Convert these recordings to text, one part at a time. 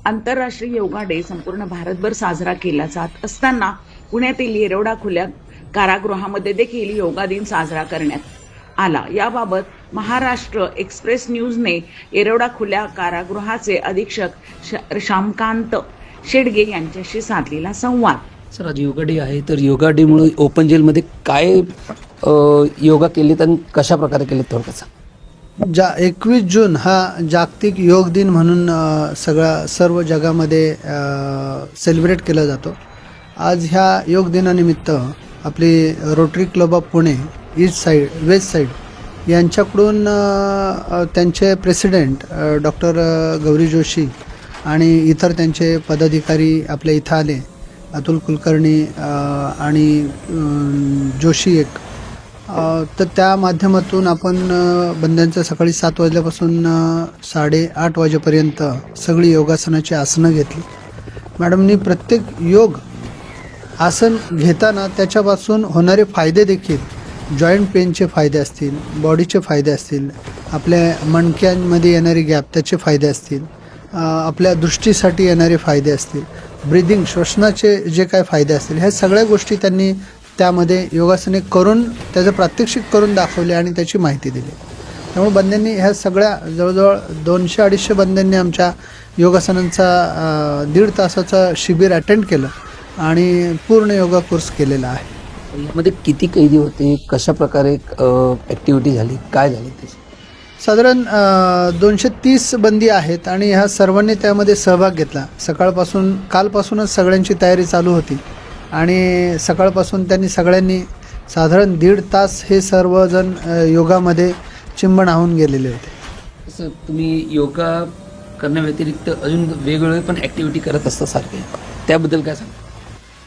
आंतरराष्ट्रीय योगा डे संपूर्ण भारतभर साजरा केला जात असताना पुण्यातील येरवडा खुल्या कारागृहामध्ये देखील योगा दिन साजरा करण्यात आला। याबाबत महाराष्ट्र एक्सप्रेस न्यूजने येरवडा खुल्या कारागृहाचे अधीक्षक श्यामकांत शेडगे यांच्याशी साधलेला संवाद। सर, आज योगा डे आहे, तर योगा डेमुळे ओपन जेलमध्ये काय योगा केलेत आणि कशा प्रकारे केलेत थोडक्यात? 21 जून हा जागतिक योग दिन म्हणून सर्व जगामध्ये सेलिब्रेट केला जातो। आज ह्या योग दिनानिमित्त आपली Rotary Club of Pune east side west side यांच्याकडून त्यांचे प्रेसिडेंट डॉक्टर गौरी जोशी आणि इतर त्यांचे पदाधिकारी आपल्या इथं आले, अतुल कुलकर्णी आणि जोशी एक, तर त्या माध्यमातून आपण बंद्यांचं सकाळी 7 वाजल्यापासून 8:30 वाजेपर्यंत सगळी योगासनाची आसनं घेतली। मॅडमनी प्रत्येक योग आसन घेताना त्याच्यापासून होणारे फायदे देखील, जॉईंट पेनचे फायदे असतील, बॉडीचे फायदे असतील, आपल्या मणक्यांमध्ये येणारी गॅप त्याचे फायदे असतील, आपल्या दृष्टीसाठी येणारे फायदे असतील, ब्रिदिंग श्वसनाचे जे काय फायदे असतील, ह्या सगळ्या गोष्टी त्यांनी त्यामध्ये योगासने करून त्याचं प्रात्यक्षिक करून दाखवले आणि त्याची माहिती दिली। त्यामुळे बंद्यांनी ह्या सगळ्या जवळजवळ 200-250 बंद्यांनी आमच्या योगासनांचा 1.5 तासाचा शिबिर अटेंड केलं आणि पूर्ण योगा कोर्स केलेला आहे। यामध्ये किती कैदी होते, कशा प्रकारे ॲक्टिव्हिटी झाली, काय झाली त्याची? साधारण 230 बंदी आहेत आणि ह्या सर्वांनी त्यामध्ये सहभाग घेतला। कालपासूनच सगळ्यांची तयारी चालू होती आणि सकाळपासून त्यांनी सगळ्यांनी साधारण 1.5 तास हे सर्वजण योगामध्ये चिंब न्हावून गेलेले होते। सर, तुम्ही योगा करण्याव्यतिरिक्त अजून वेगवेगळे पण ॲक्टिव्हिटी करत असता सारखे, त्याबद्दल काय सांगा?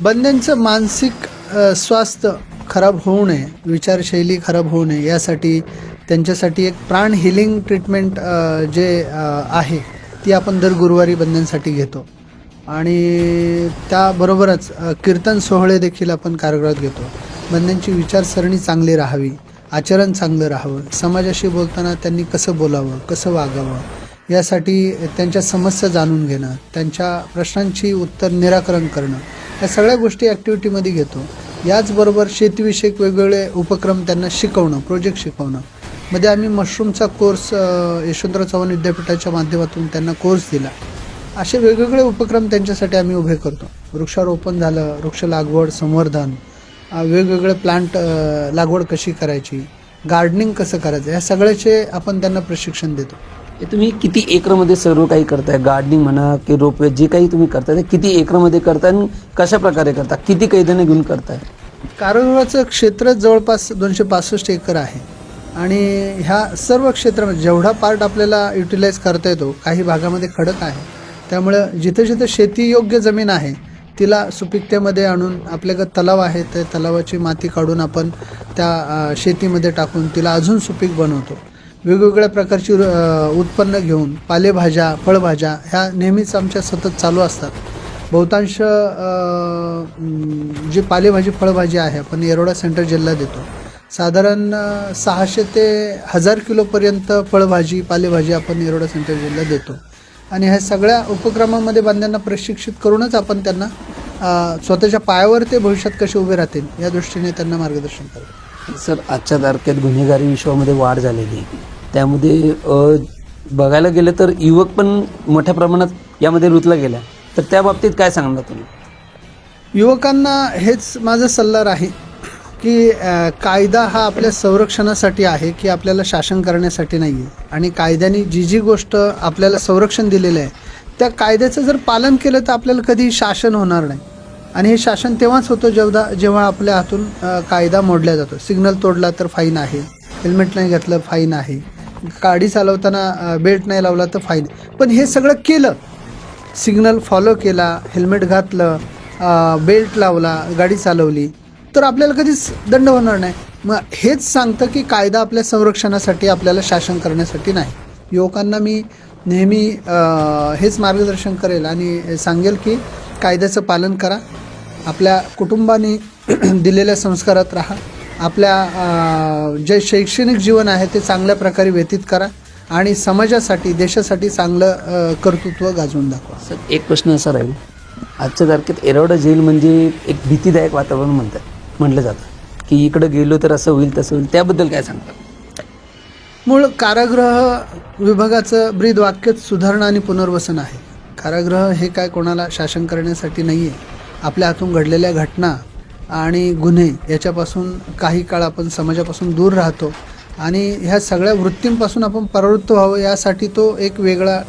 बंद्यांचं मानसिक स्वास्थ्य खराब होऊ नये, विचारशैली खराब होऊ नये यासाठी त्यांच्यासाठी एक प्राण हिलिंग ट्रीटमेंट जे आहे ती आपण दर गुरुवारी बंद्यांसाठी घेतो आणि त्याबरोबरच कीर्तन सोहळे देखील आपण कारागृहात घेतो। बंद्यांची विचारसरणी चांगली राहावी, आचरण चांगलं राहावं, समाजाशी बोलताना त्यांनी कसं बोलावं, कसं वागावं, यासाठी त्यांच्या समस्या जाणून घेणं, त्यांच्या प्रश्नांची उत्तर निराकरण करणं, या सगळ्या गोष्टी ॲक्टिव्हिटीमध्ये घेतो। याचबरोबर शेतीविषयक वेगवेगळे उपक्रम त्यांना शिकवणं, प्रोजेक्ट शिकवणं। मध्ये आम्ही मशरूमचा कोर्स यशवंतराव चव्हाण विद्यापीठाच्या माध्यमातून त्यांना कोर्स दिला। असे वेगवेगळे उपक्रम त्यांच्यासाठी आम्ही उभे करतो। वृक्षारोपण झालं, वृक्ष लागवड, संवर्धन, वेगवेगळे प्लांट लागवड कशी करायची, गार्डनिंग कसं करायचं, ह्या सगळ्याचे आपण त्यांना प्रशिक्षण देतो। हे तुम्ही किती एकरमध्ये सर्व काही करताय, गार्डनिंग म्हणा की रोपवे, जे काही तुम्ही करताय ते किती एकरमध्ये करताय आणि कशा प्रकारे करता, किती कैद्याने घेऊन करताय? कारागृहाचं क्षेत्र जवळपास 265 एकर आहे आणि ह्या सर्व क्षेत्रामध्ये जेवढा पार्ट आपल्याला युटिलाइज करता येतो, काही भागामध्ये खडक आहे, त्यामुळं जिथं जिथं शेतीयोग्य जमीन आहे तिला सुपीकतेमध्ये आणून, आपल्याकडे तलाव आहे त्या तलावाची माती काढून आपण त्या शेतीमध्ये टाकून तिला अजून सुपीक बनवतो। वेगवेगळ्या प्रकारची उत्पन्न घेऊन पालेभाज्या, फळभाज्या ह्या नेहमीच आमच्या सतत चालू असतात। बहुतांश जी पालेभाजी फळभाजी आहे आपण येरवडा सेंट्रल जेलला देतो। साधारण 600 ते 1000 किलोपर्यंत फळभाजी पालेभाजी आपण येरवडा सेंट्रल जेलला देतो आणि ह्या सगळ्या उपक्रमामध्ये बंद्यांना प्रशिक्षित करूनच आपण त्यांना स्वतःच्या पायावर ते भविष्यात कसे उभे राहतील या दृष्टीने त्यांना मार्गदर्शन करतो। सर, आजच्या तारखेत गुन्हेगारी विश्वामध्ये वाढ झालेली आहे, त्यामध्ये बघायला गेलं तर युवक पण मोठ्या प्रमाणात यामध्ये रुतला गेला, तर त्या बाबतीत काय सांगणार तुम्ही? युवकांना हेच माझा सल्ला राहील की कायदा हा आपल्या संरक्षणासाठी आहे, की आपल्याला शासन करण्यासाठी नाही आहे आणि कायद्याने जी जी गोष्ट आपल्याला संरक्षण दिलेलं आहे त्या कायद्याचं जर पालन केलं तर आपल्याला कधी शासन होणार नाही आणि हे शासन तेव्हाच होतं जेव्हा आपल्या हातून कायदा मोडला जातो। सिग्नल तोडला तर फाईन आहे, हेल्मेट नाही घातलं फाईन आहे, गाडी चालवताना बेल्ट नाही लावला तर फाईन, पण हे सगळं केलं, सिग्नल फॉलो केला, हेल्मेट घातलं, बेल्ट लावला, गाडी चालवली तर आपल्याला कधीच दंड होणार नाही। मग हेच सांगतं की कायदा आपल्या संरक्षणासाठी, आपल्याला शासन करण्यासाठी नाही। युवकांना मी नेहमी हेच मार्गदर्शन करेल आणि सांगेल की कायद्याचं पालन करा, आपल्या कुटुंबाने दिलेल्या संस्कारात राहा, आपल्या जे शैक्षणिक जीवन आहे ते चांगल्या प्रकारे व्यतीत करा आणि समाजासाठी देशासाठी चांगलं कर्तृत्व गाजवून दाखवा. सर एक प्रश्न असा राहील, आजच्या तारखेत येरवडा जेल म्हणजे एक भीतीदायक वातावरण म्हटलं जातं की इकडं गेलो तर असं होईल तसं होईल, त्याबद्दल काय सांगतात? मूळ कारागृह विभागाचं ब्रीद वाक्यच सुधारणा आणि पुनर्वसन आहे. कारागृह हे काय कोणाला शासन करण्यासाठी नाही आहे. आपल्या हातून घडलेल्या घटना आणि गुन्हे याच्यापासून काही काळ आपण समाजापासून दूर राहतो आणि ह्या सगळ्या वृत्तींपासून आपण परावृत्त व्हावं यासाठी तो एक वेगळा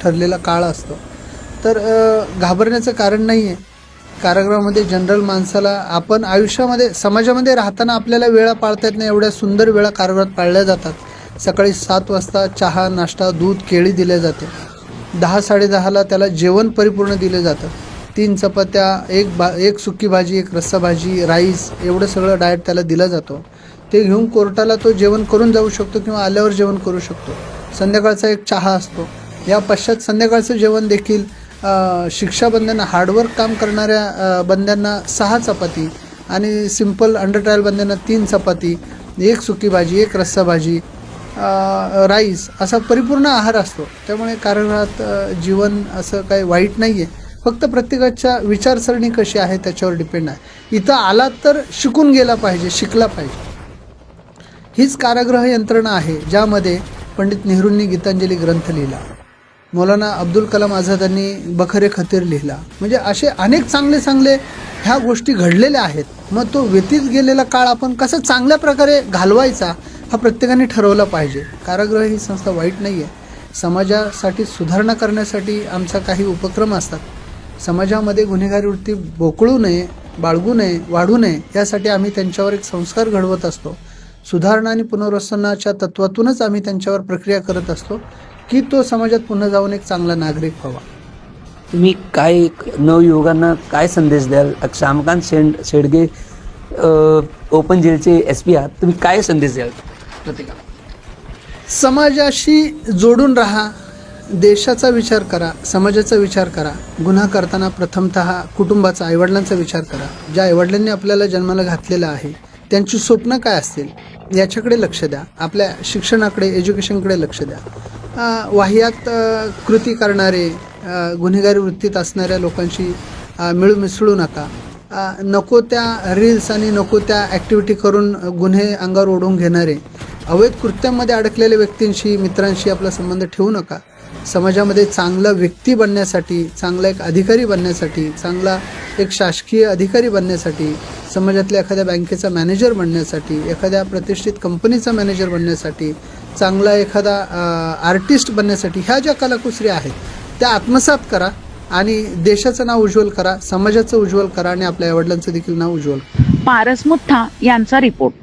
ठरलेला काळ असतो. तर घाबरण्याचं कारण नाही आहे. कारागृहामध्ये जनरल माणसाला आपण आयुष्यामध्ये समाजामध्ये राहताना आपल्याला वेळा पाळता येत नाही, एवढ्या सुंदर वेळा कारागृहात पाळल्या जातात. सकाळी 7 वाजता चहा, नाश्ता, दूध, केळी दिले जाते. 10-10:30ला त्याला जेवण परिपूर्ण दिलं जातं. 3 चपात्या, एक सुकी भाजी, एक रस्सा भाजी, राईस, एवढं सगळं डाएट त्याला दिला जातो. ते घेऊन कोर्टाला तो जेवण करून जाऊ शकतो किंवा आल्यावर जेवण करू शकतो. संध्याकाळचा एक चहा असतो. या पश्चात संध्याकाळचं जेवण देखील शिक्षाबंद्यांना, हार्डवर्क काम करणाऱ्या बंद्यांना 6 चपाती आणि सिंपल अंडर ट्रायल बंद्यांना 3 चपाती, एक सुकी भाजी, एक रस्सा भाजी, राईस असा परिपूर्ण आहार असतो. त्यामुळे कारागृहात जीवन असं काही वाईट नाही आहे. फक्त प्रत्येकाच्या विचारसरणी कशी आहे त्याच्यावर डिपेंड आहे. इथं आला तर शिकून गेला पाहिजे, शिकला पाहिजे. हीच कारागृह यंत्रणा आहे ज्यामध्ये पंडित नेहरूंनी गीतांजली ग्रंथ लिहिला, मौलाना अब्दुल कलाम आझादांनी बखरे खतीर लिहिला. म्हणजे असे अनेक चांगले चांगले ह्या गोष्टी घडलेल्या आहेत. मग तो व्यतीत गेलेला काळ आपण कसं चांगल्या प्रकारे घालवायचा हा प्रत्येकाने ठरवला पाहिजे. कारागृह ही संस्था वाईट नाही आहे. समाजासाठी सुधारणा करण्यासाठी आमचा काही उपक्रम असतात. समाजामध्ये गुन्हेगारी वृत्ती बोकळू नये, बाळगू नये, वाढू नये यासाठी आम्ही त्यांच्यावर एक संस्कार घडवत असतो. सुधारणा आणि पुनर्वसनाच्या तत्वातूनच आम्ही त्यांच्यावर प्रक्रिया करत असतो की तो समाजात पुन्हा जाऊन एक चांगला नागरिक व्हावा. तुम्ही काय नवयुवकांना काय संदेश द्याल? श्यामकांत शेडगे ओपन जेलचे SP आहात, तुम्ही काय संदेश द्याल प्रत्येकाला? समाजाशी जोडून राहा, देशाचा विचार करा, समाजाचा विचार करा. गुन्हा करताना प्रथमतः कुटुंबाचा, आईवडिलांचा विचार करा. ज्या आईवडिलांनी आपल्याला जन्माला घातलेलं आहे त्यांची स्वप्न काय असतील याच्याकडे लक्ष द्या. आपल्या शिक्षणाकडे, एज्युकेशनकडे लक्ष द्या. वाह्यात कृती करणारे, गुन्हेगारी वृत्तीत असणाऱ्या लोकांशी मिळू नका. नको त्या रील्स आणि नको त्या ॲक्टिव्हिटी करून गुन्हे अंगावर ओढून घेणारे, अवैध कृत्यांमध्ये अडकलेल्या व्यक्तींशी, मित्रांशी आपला संबंध ठेवू नका. समाजामध्ये चांगला व्यक्ती बनण्यासाठी, चांगला एक अधिकारी बनण्यासाठी, चांगला एक शासकीय अधिकारी बनण्यासाठी, समाजातल्या एखाद्या बँकेचा मॅनेजर बनण्यासाठी, एखाद्या प्रतिष्ठित कंपनीचा मॅनेजर बनण्यासाठी, चांगला एखादा आर्टिस्ट बनण्यासाठी ह्या ज्या कलाकुसरी आहेत त्या आत्मसात करा आणि देशाचं नाव उज्ज्वल करा, समाजाचं उज्ज्वल करा आणि आपल्या आईवडिलांचं देखील नाव उज्ज्वल करा. पारस मुथा यांचा रिपोर्ट.